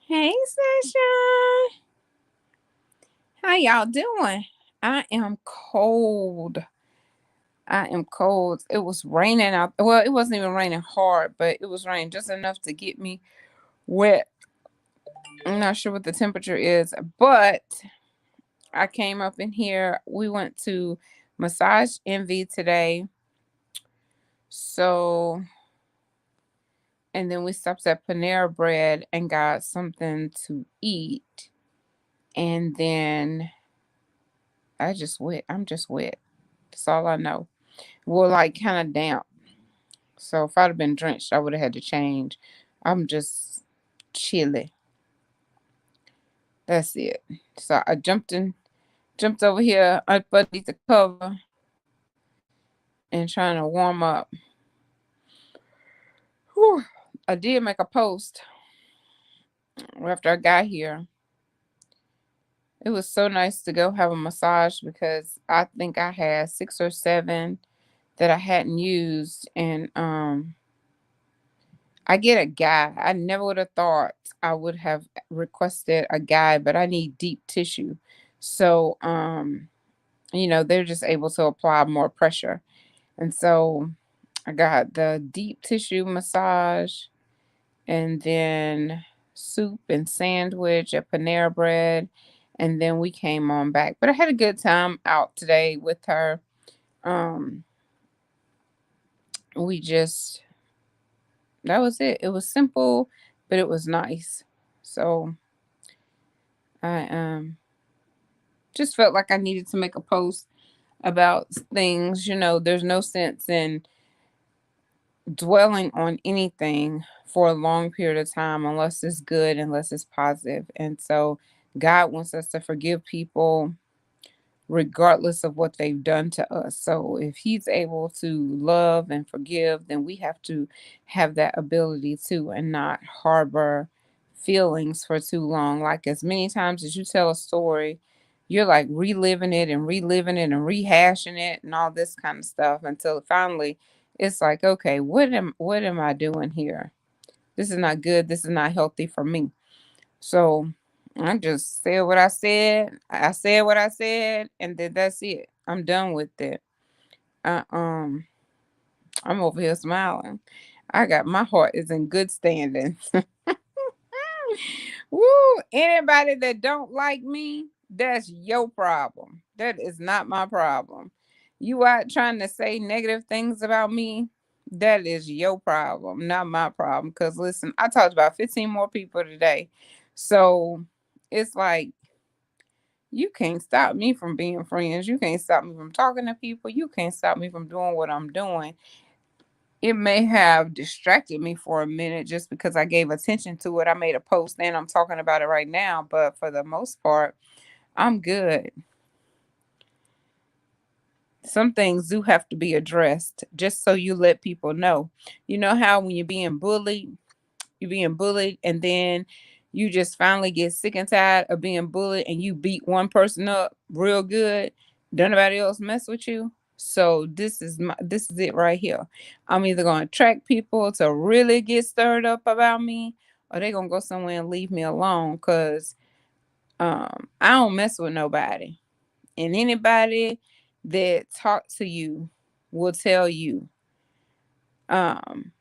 Hey, Sasha. How y'all doing? I am cold. I am cold. It was raining out. Well, it wasn't even raining hard, but it was raining just enough to get me wet. I'm not sure what the temperature is, but I came up in here. We went to Massage Envy today. So, and then we stopped at Panera Bread and got something to eat. And then I just wet. I'm just wet. That's all I know. Well, like kind of damp. So if I'd have been drenched, I would have had to change. I'm just chilly. That's it. So I jumped over here underneath the cover and trying to warm up. Whew. I did make a post after I got here. It was so nice to go have a massage because I think I had 6 or 7 that I hadn't used, and I get a guy. I never would have thought I would have requested a guy, but I need deep tissue. So, they're just able to apply more pressure. And so I got the deep tissue massage and then soup and sandwich at Panera Bread. And then we came on back. But I had a good time out today with her. Um, we just, that was it. It was simple, but it was nice. So I just felt like I needed to make a post about things. There's no sense in dwelling on anything for a long period of time unless it's good, unless it's positive. And so God wants us to forgive people regardless of what they've done to us. So if he's able to love and forgive, then we have to have that ability too and not harbor feelings for too long. Like as many times as you tell a story, you're like reliving it and reliving it and rehashing it and all this kind of stuff until finally it's like, okay, what am I doing here? This is not good. This is not healthy for me. So I just said what I said. I said what I said, and then that's it. I'm done with it. I, I'm over here smiling. I got my heart is in good standing. Woo! Anybody that don't like me, that's your problem. That is not my problem. You out trying to say negative things about me, that is your problem, not my problem. Cause listen, I talked about 15 more people today. So it's like you can't stop me from being friends. You can't stop me from talking to people. You can't stop me from doing what I'm doing. It may have distracted me for a minute just because I gave attention to it. I made a post and I'm talking about it right now, but for the most part, I'm good. Some things do have to be addressed just so you let people know. You know how when you're being bullied and then you just finally get sick and tired of being bullied and you beat one person up real good, don't nobody else mess with you. So this is it right here. I'm either gonna attract people to really get stirred up about me, or they gonna go somewhere and leave me alone because I don't mess with nobody. And anybody that talks to you will tell you, um,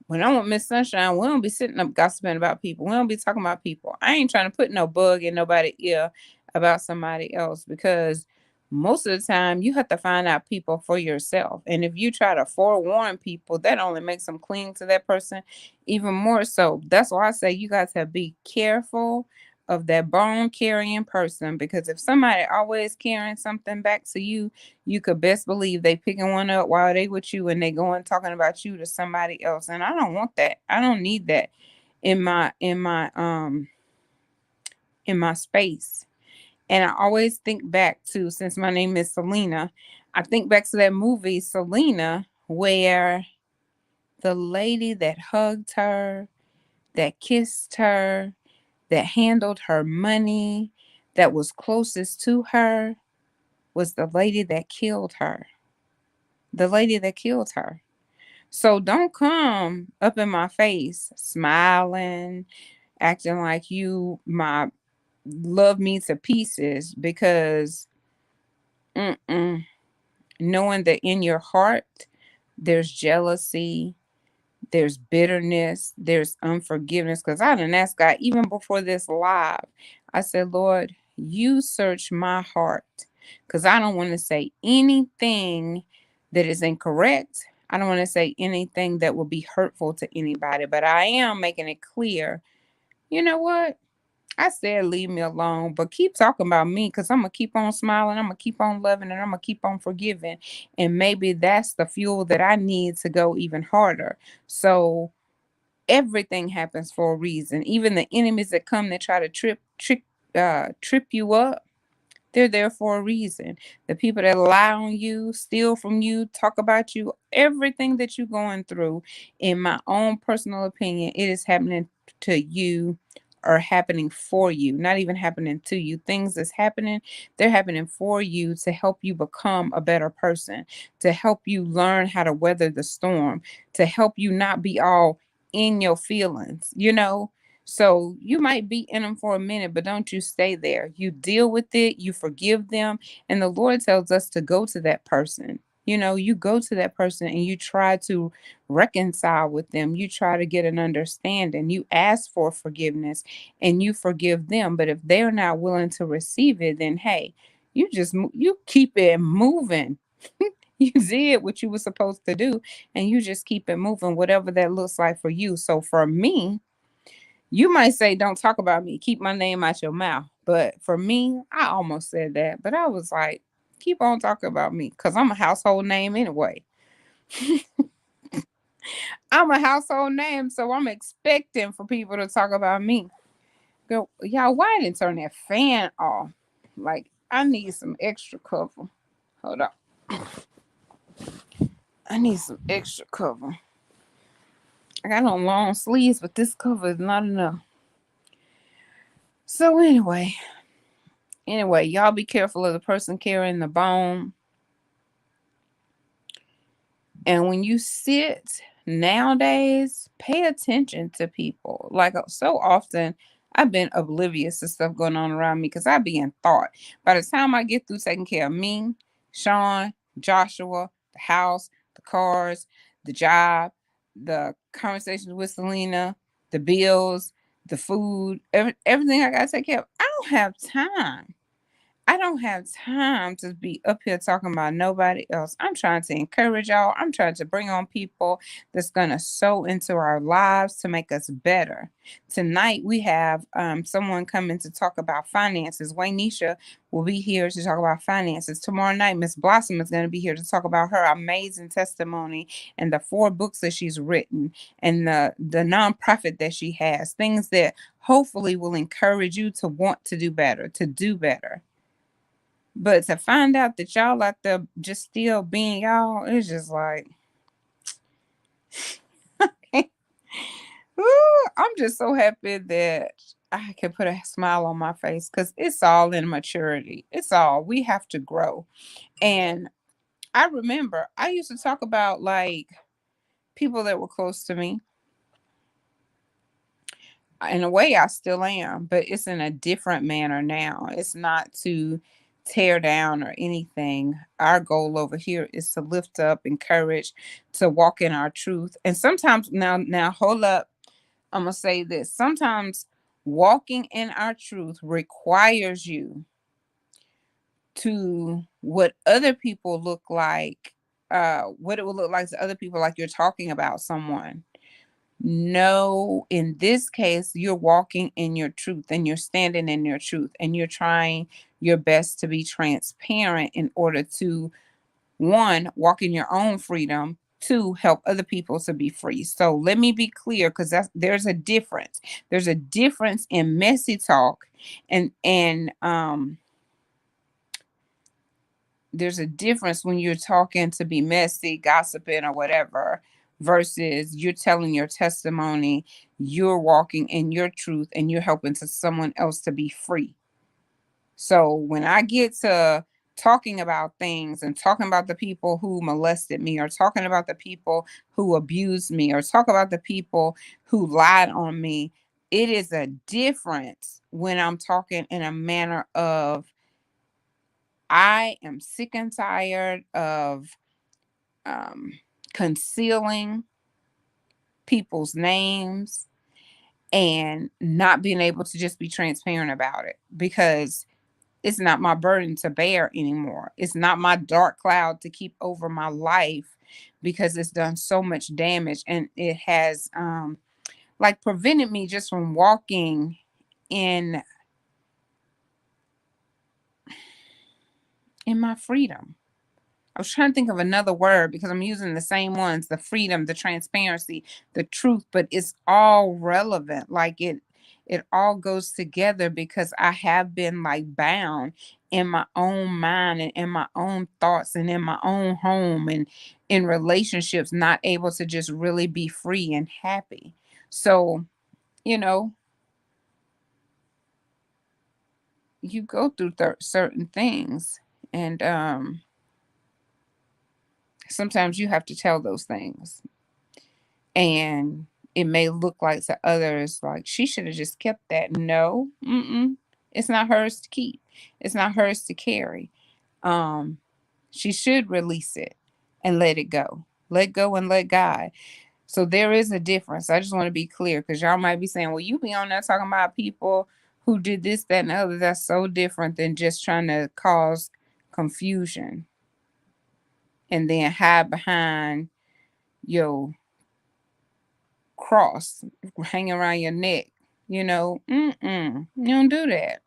when I'm with Miss Sunshine, we don't be sitting up gossiping about people. We don't be talking about people. I ain't trying to put no bug in nobody's ear about somebody else because most of the time you have to find out people for yourself. And if you try to forewarn people, that only makes them cling to that person even more so. That's why I say you guys have to be careful of that bone carrying person because if somebody always carrying something back to you, you could best believe they picking one up while they with you and they going talking about you to somebody else. And I don't want that. I don't need that in my space. And I always think back to, since my name is Selena, I think back to that movie Selena where the lady that hugged her, that kissed her, that handled her money, that was closest to her was the lady that killed her. The lady that killed her. So don't come up in my face smiling acting like you my love me to pieces, because mm-mm, knowing that in your heart there's jealousy, there's bitterness, there's unforgiveness. Because I didn't ask God even before this live. I said, Lord, you search my heart, because I don't want to say anything that is incorrect. I don't want to say anything that will be hurtful to anybody, but I am making it clear, you know what? I said, leave me alone, but keep talking about me, because I'm going to keep on smiling. I'm going to keep on loving, and I'm going to keep on forgiving. And maybe that's the fuel that I need to go even harder. So everything happens for a reason. Even the enemies that come to try to trip you up, they're there for a reason. The people that lie on you, steal from you, talk about you, everything that you're going through, in my own personal opinion, it is happening to you, or happening for you, not even happening to you. Things that's happening, they're happening for you to help you become a better person, to help you learn how to weather the storm, to help you not be all in your feelings, you know? So you might be in them for a minute, but don't you stay there. You deal with it, you forgive them. And the Lord tells us to go to that person. You know, you go to that person and you try to reconcile with them. You try to get an understanding. You ask for forgiveness and you forgive them. But if they're not willing to receive it, then hey, you keep it moving. You did what you were supposed to do, and you just keep it moving, whatever that looks like for you. So for me, you might say, don't talk about me, keep my name out your mouth. But for me, I almost said that, but I was like, keep on talking about me, because I'm a household name anyway. I'm a household name, so I'm expecting for people to talk about me. Go, y'all, why I didn't turn that fan off? Like, I need some extra cover. Hold on. I need some extra cover. I got on long sleeves, but this cover is not enough. So anyway, y'all be careful of the person carrying the bone. And when you sit nowadays, pay attention to people. Like so often, I've been oblivious to stuff going on around me because I be in thought. By the time I get through taking care of me, Sean, Joshua, the house, the cars, the job, the conversations with Selena, the bills, the food, everything I got to take care of, I don't have time. I don't have time to be up here talking about nobody else. I'm trying to encourage y'all. I'm trying to bring on people that's going to sow into our lives to make us better. Tonight, we have someone coming to talk about finances. Waynisha will be here to talk about finances. Tomorrow night, Miss Blossom is going to be here to talk about her amazing testimony and the 4 books that she's written and the nonprofit that she has. Things that hopefully will encourage you to want to do better, to do better. But to find out that y'all out there just still being y'all, it's just like, ooh, I'm just so happy that I can put a smile on my face, because it's all in maturity. It's all, we have to grow. And I remember I used to talk about like people that were close to me. In a way, I still am, but it's in a different manner now. It's not to tear down or anything. Our goal over here is to lift up, encourage, to walk in our truth. And sometimes, now, hold up. I'm gonna say this. Sometimes walking in our truth requires you to what other people look like, what it will look like to other people, like you're talking about someone. No, in this case, you're walking in your truth and you're standing in your truth and you're trying your best to be transparent in order to, one, walk in your own freedom, two, help other people to be free. So let me be clear, because there's a difference. There's a difference in messy talk and there's a difference when you're talking to be messy, gossiping, or whatever, versus you're telling your testimony, you're walking in your truth, and you're helping to someone else to be free. So when I get to talking about things and talking about the people who molested me, or talking about the people who abused me, or talk about the people who lied on me, It is a difference when I'm talking in a manner of, I am sick and tired of um, concealing people's names and not being able to just be transparent about it, because it's not my burden to bear anymore. It's not my dark cloud to keep over my life, because it's done so much damage, and it has like prevented me just from walking in my freedom. I was trying to think of another word because I'm using the same ones: the freedom, the transparency, the truth, but it's all relevant. Like it all goes together, because I have been like bound in my own mind and in my own thoughts and in my own home and in relationships, not able to just really be free and happy. So, you know, you go through certain things, and sometimes you have to tell those things. And it may look like to others like she should have just kept that. No, it's not hers to keep. It's not hers to carry. Um, she should release it and let it go. Let go and let God. So there is a difference. I just want to be clear, because y'all might be saying, well, you be on there talking about people who did this, that, and the other. That's so different than just trying to cause confusion and then hide behind your cross hanging around your neck. You don't do that.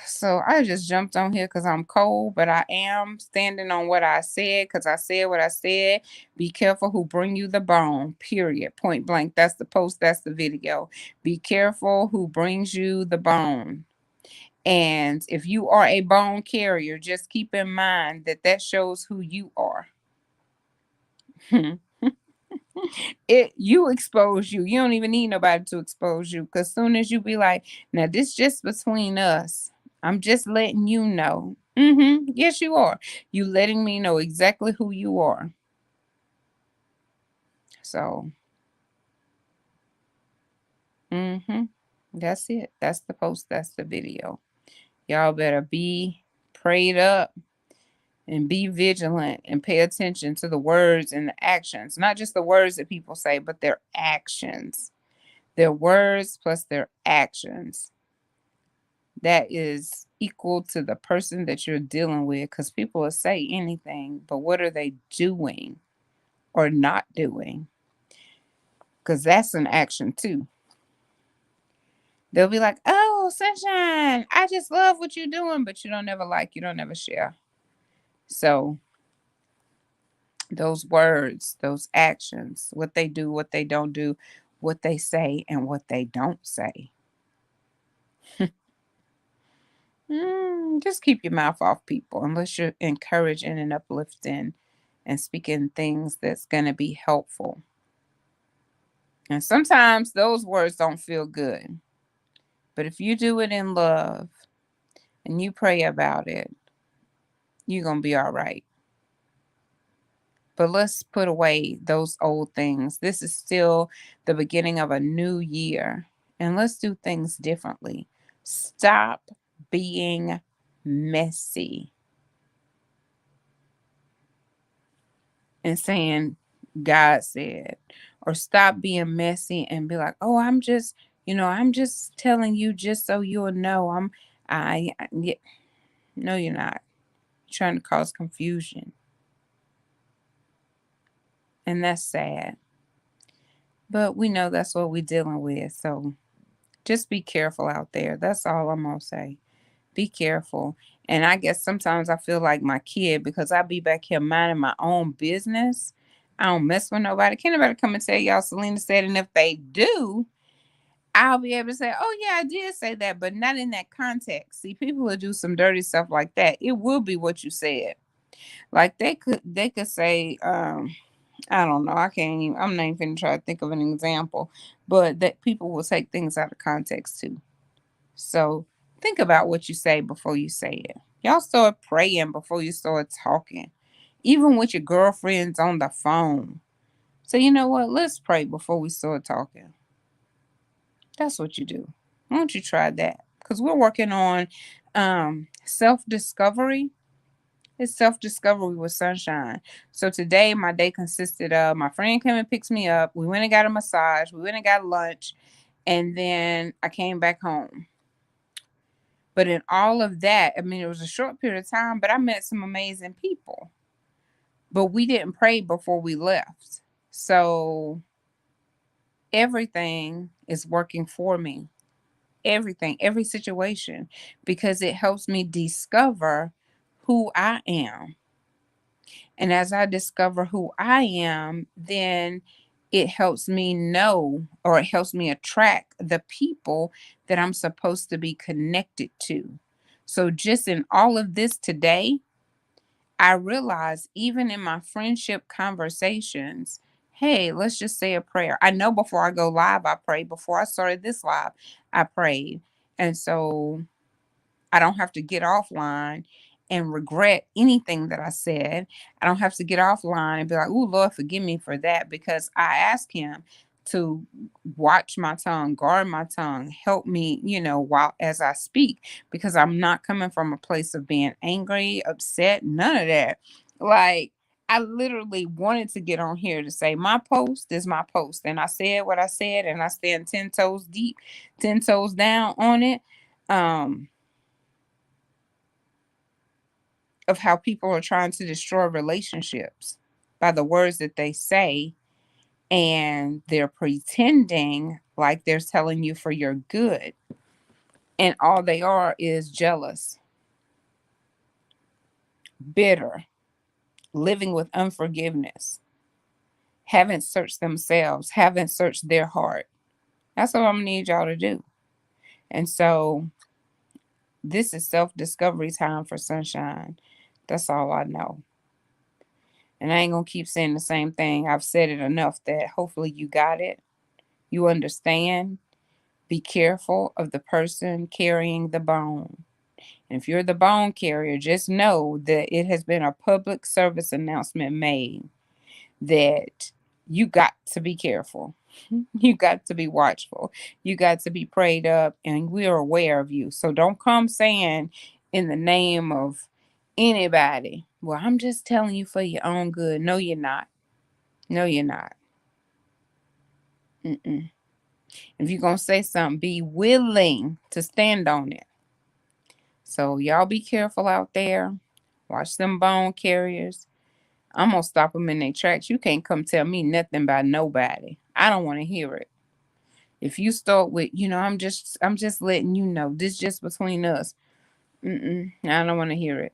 So I just jumped on here because I'm cold, but I am standing on what I said, because I said what I said. Be careful who bring you the bone, period. Point blank. That's the post. That's the video. Be careful who brings you the bone. And if you are a bone carrier, just keep in mind that that shows who you are. You expose you. You don't even need nobody to expose you, because soon as you be like, now this just between us, I'm just letting you know. Yes, you are. You letting me know exactly who you are. So that's it. That's the post. That's the video. Y'all better be prayed up and be vigilant and pay attention to the words and the actions. Not just the words that people say, but their actions. Their words plus their actions. That is equal to the person that you're dealing with, because people will say anything, but what are they doing or not doing? Because that's an action too. They'll be like, oh, sunshine, I just love what you're doing, but you don't ever like, you don't ever share. So those words, those actions, what they do, what they don't do, what they say, and what they don't say. Just keep your mouth off people, unless you're encouraging and uplifting and speaking things that's going to be helpful. And sometimes those words don't feel good. But if you do it in love and you pray about it, you're going to be all right. But let's put away those old things. This is still the beginning of a new year. And let's do things differently. Stop being messy and saying God said, or stop being messy and be like, oh, I'm just telling you just so you'll know. Yeah. No, you're not. You're trying to cause confusion. And that's sad. But we know that's what we're dealing with. So just be careful out there. That's all I'm going to say. Be careful. And I guess sometimes I feel like my kid, because I be back here minding my own business. I don't mess with nobody. Can't nobody come and tell y'all Selena said, and if they do, I'll be able to say, oh yeah, I did say that, but not in that context. See, people will do some dirty stuff like that. It will be what you said. Like they could say, I don't know. I'm not even gonna try to think of an example, but that people will take things out of context too. So think about what you say before you say it. Y'all start praying before you start talking. Even with your girlfriends on the phone. So you know what? Let's pray before we start talking. That's what you do. Why don't you try that? Because we're working on self-discovery. It's self-discovery with sunshine. So today my day consisted of my friend came and picks me up. We went and got a massage. We went and got lunch. And then I came back home. But in all of that, I mean, it was a short period of time, but I met some amazing people. But we didn't pray before we left. So everything is working for me. Everything, every situation, because it helps me discover who I am. And as I discover who I am, then it helps me know, or it helps me attract the people that I'm supposed to be connected to. So just in all of this today, I realize even in my friendship conversations, hey, let's just say a prayer. I know before I go live, I pray. Before I started this live, I prayed. And so I don't have to get offline and regret anything that I said. I don't have to get offline and be like, "Oh, Lord, forgive me for that," because I ask Him to watch my tongue, guard my tongue, help me, while as I speak, because I'm not coming from a place of being angry, upset, none of that. Like, I literally wanted to get on here to say my post is my post, and I said what I said, and I stand 10 toes deep, 10 toes down on it. Um, of how people are trying to destroy relationships by the words that they say, and they're pretending like they're telling you for your good, and all they are is jealous, bitter, living with unforgiveness, haven't searched themselves, haven't searched their heart. That's what I'm gonna need y'all to do. And so this is self-discovery time for sunshine. That's all I know. And I ain't gonna keep saying the same thing. I've said it enough that hopefully you got it. You understand. Be careful of the person carrying the bone. And if you're the bone carrier, just know that it has been a public service announcement made that you got to be careful. You got to be watchful. You got to be prayed up, and we're aware of you. So don't come saying in the name of anybody, well, I'm just telling you for your own good. No, you're not. No, you're not. Mm-mm. If you're going to say something, be willing to stand on it. So y'all be careful out there. Watch them bone carriers. I'm going to stop them in their tracks. You can't come tell me nothing about nobody. I don't want to hear it. If you start with, I'm just letting you know, this just between us. I don't want to hear it.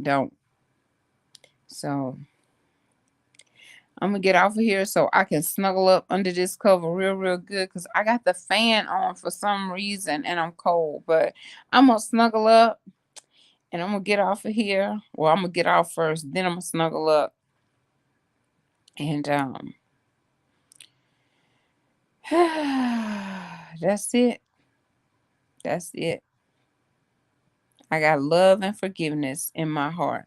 Don't. So I'm gonna get off of here so I can snuggle up under this cover real, real good, because I got the fan on for some reason and I'm cold. But I'm gonna snuggle up and I'm gonna get off of here. Well, I'm gonna get off first, then I'm gonna snuggle up. And that's it. That's it. I got love and forgiveness in my heart.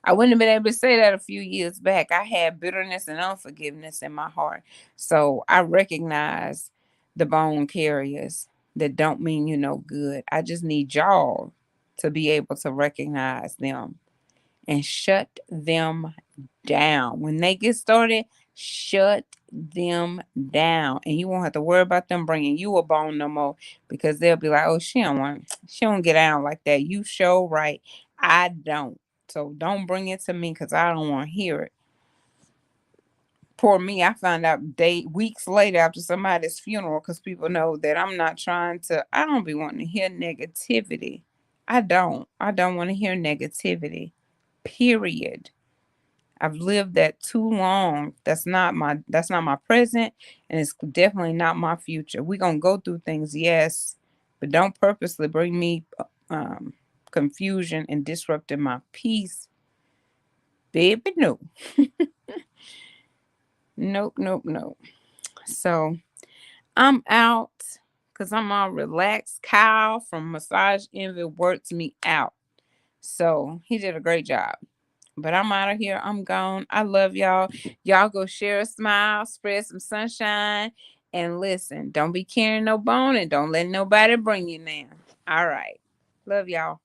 I wouldn't have been able to say that a few years back. I had bitterness and unforgiveness in my heart. So I recognize the bone carriers that don't mean you no good. I just need y'all to be able to recognize them and shut them down. When they get started, shut them down. And you won't have to worry about them bringing you a bone no more, because they'll be like, oh, she don't get out like that. You show right. I don't. So don't bring it to me, because I don't want to hear it. Poor me, I found out weeks later after somebody's funeral, because people know that I don't be wanting to hear negativity. I don't want to hear negativity. Period. I've lived that too long. That's not my present, and it's definitely not my future. We're gonna go through things, yes, but don't purposely bring me confusion and disrupting my peace. Baby, no. Nope, nope, nope. So I'm out because I'm all relaxed. Kyle from Massage Envy worked me out. So he did a great job. But I'm out of here. I'm gone. I love y'all. Y'all go share a smile, spread some sunshine, and listen. Don't be carrying no bone and don't let nobody bring you down. All right. Love y'all.